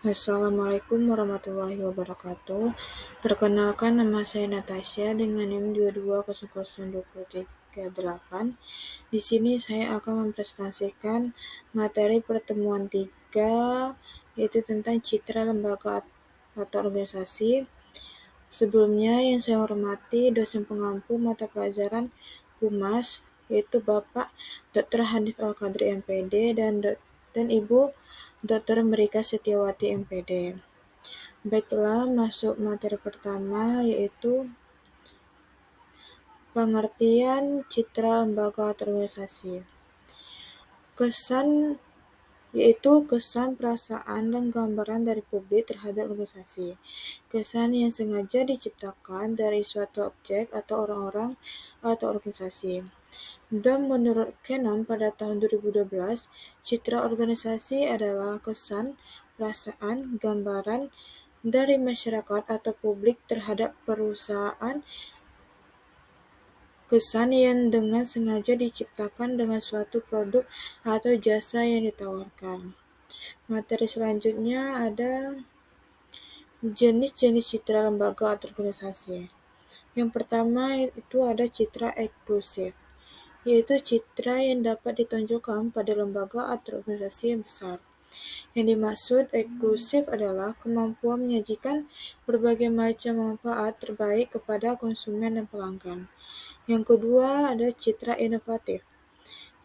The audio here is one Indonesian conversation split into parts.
Assalamualaikum warahmatullahi wabarakatuh. Perkenalkan, nama saya Natasha dengan NIM 2200238. Di sini saya akan mempresentasikan materi pertemuan 3, yaitu tentang citra lembaga atau organisasi. Sebelumnya yang saya hormati dosen pengampu mata pelajaran Humas, yaitu Bapak Dr. Hanif Al-Qadri MPD dan Ibu Dr. Merika Setiawati MPD. Baiklah, masuk materi pertama, yaitu pengertian citra lembaga atau organisasi. Kesan yaitu kesan, perasaan, dan gambaran dari publik terhadap organisasi. Kesan yang sengaja diciptakan dari suatu objek atau orang-orang atau organisasi. Dan menurut Canon pada tahun 2012, citra organisasi adalah kesan, perasaan, gambaran dari masyarakat atau publik terhadap perusahaan. Kesan yang dengan sengaja diciptakan dengan suatu produk atau jasa yang ditawarkan. Materi selanjutnya ada jenis-jenis citra lembaga atau organisasi. Yang pertama itu ada citra eksklusif, yaitu citra yang dapat ditonjolkan pada lembaga atau organisasi yang besar. Yang dimaksud eksklusif adalah kemampuan menyajikan berbagai macam manfaat terbaik kepada konsumen dan pelanggan. Yang kedua ada citra inovatif,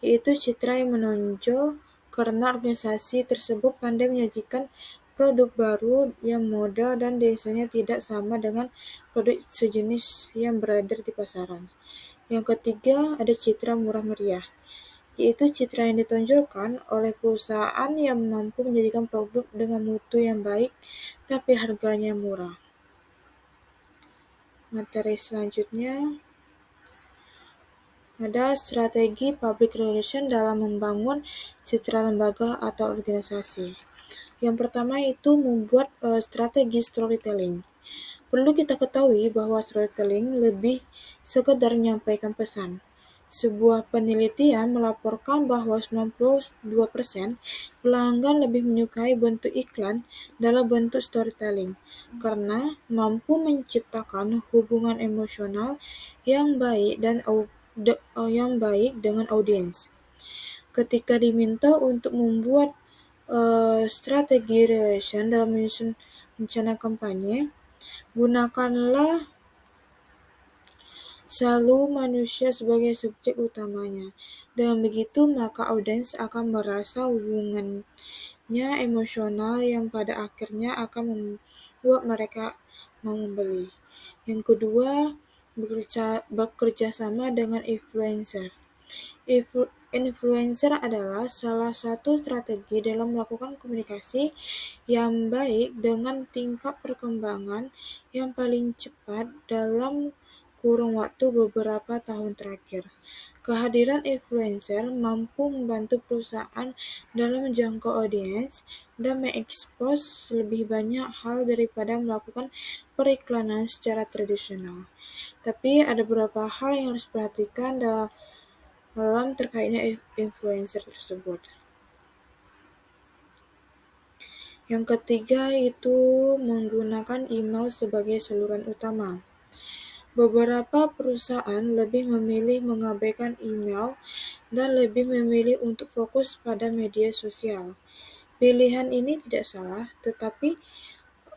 yaitu citra yang menonjol karena organisasi tersebut pandai menyajikan produk baru yang modal dan biasanya tidak sama dengan produk sejenis yang beredar di pasaran. Yang ketiga ada citra murah meriah, yaitu citra yang ditonjolkan oleh perusahaan yang mampu menjadikan produk dengan mutu yang baik tapi harganya murah. Materi selanjutnya ada strategi public relation dalam membangun citra lembaga atau organisasi. Yang pertama itu membuat strategi storytelling. Perlu kita ketahui bahwa storytelling lebih sekedar menyampaikan pesan. Sebuah penelitian melaporkan bahwa 92% pelanggan lebih menyukai bentuk iklan dalam bentuk storytelling karena mampu menciptakan hubungan emosional yang baik dengan audiens. Ketika diminta untuk membuat strategi relation dalam menyusun rencana kampanye, gunakanlah selalu manusia sebagai subjek utamanya. Dengan begitu, maka audiens akan merasa hubungannya emosional yang pada akhirnya akan membuat mereka mau membeli. Yang kedua, bekerja sama dengan influencer. Influencer adalah salah satu strategi dalam melakukan komunikasi yang baik dengan tingkat perkembangan yang paling cepat dalam kurun waktu beberapa tahun terakhir. Kehadiran influencer mampu membantu perusahaan dalam menjangkau audiens dan mengekspos lebih banyak hal daripada melakukan periklanan secara tradisional. Tapi ada beberapa hal yang harus diperhatikan dalam terkaitnya influencer tersebut. Yang ketiga itu menggunakan email sebagai saluran utama. Beberapa perusahaan lebih memilih mengabaikan email dan lebih memilih untuk fokus pada media sosial. Pilihan ini tidak salah, tetapi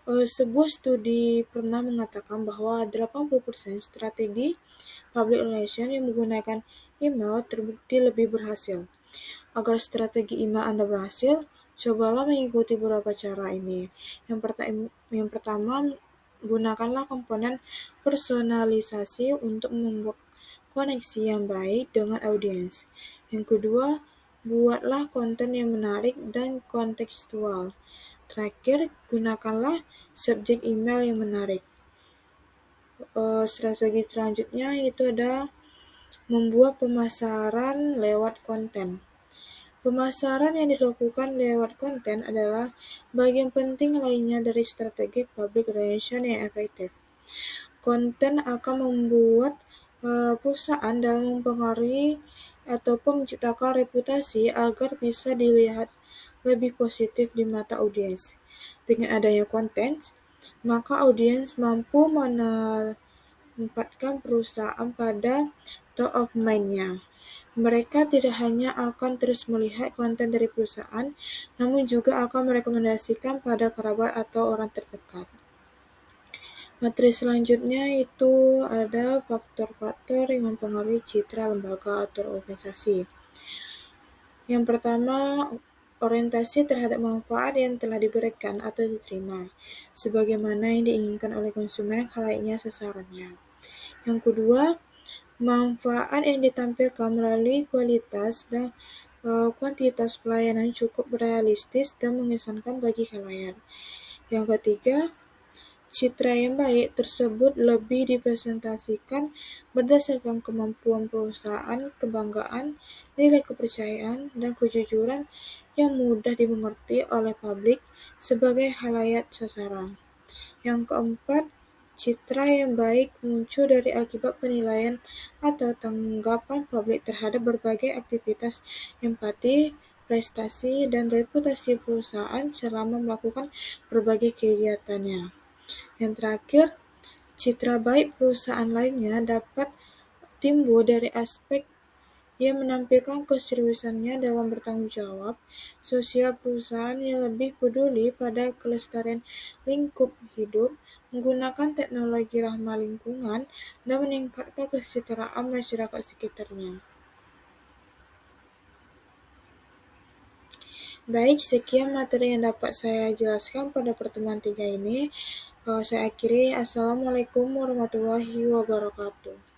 sebuah studi pernah mengatakan bahwa 80% strategi public relation yang menggunakan email terbukti lebih berhasil. Agar strategi email Anda berhasil, cobalah mengikuti beberapa cara ini. Yang pertama, gunakanlah komponen personalisasi untuk membuat koneksi yang baik dengan audiens. Yang kedua, buatlah konten yang menarik dan kontekstual. Terakhir, gunakanlah subjek email yang menarik. Strategi selanjutnya itu ada membuat pemasaran lewat konten. Pemasaran yang dilakukan lewat konten adalah bagian penting lainnya dari strategi public relation yang efektif. Konten akan membuat perusahaan dalam mempengaruhi ataupun menciptakan reputasi agar bisa dilihat lebih positif di mata audiens. Dengan adanya konten, maka audiens mampu menempatkan perusahaan pada top of mind-nya. Mereka tidak hanya akan terus melihat konten dari perusahaan, namun juga akan merekomendasikan pada kerabat atau orang terdekat. Materi selanjutnya itu ada faktor-faktor yang mempengaruhi citra lembaga atau organisasi. Yang pertama, orientasi terhadap manfaat yang telah diberikan atau diterima, sebagaimana yang diinginkan oleh konsumen khalayak sasarannya. Yang kedua, manfaat yang ditampilkan melalui kualitas dan kuantitas pelayanan cukup realistis dan mengesankan bagi khalayak. Yang ketiga, citra yang baik tersebut lebih dipresentasikan berdasarkan kemampuan perusahaan, kebanggaan, nilai kepercayaan, dan kejujuran yang mudah dimengerti oleh publik sebagai khalayak sasaran. Yang keempat, citra yang baik muncul dari akibat penilaian atau tanggapan publik terhadap berbagai aktivitas empati, prestasi, dan reputasi perusahaan selama melakukan berbagai kegiatannya. Yang terakhir, citra baik perusahaan lainnya dapat timbul dari aspek yang menampilkan keseriusannya dalam bertanggung jawab sosial perusahaan yang lebih peduli pada kelestarian lingkup hidup, menggunakan teknologi ramah lingkungan, dan meningkatkan kesejahteraan masyarakat sekitarnya. Baik, sekian materi yang dapat saya jelaskan pada pertemuan 3 ini. Saya akhiri. Assalamualaikum warahmatullahi wabarakatuh.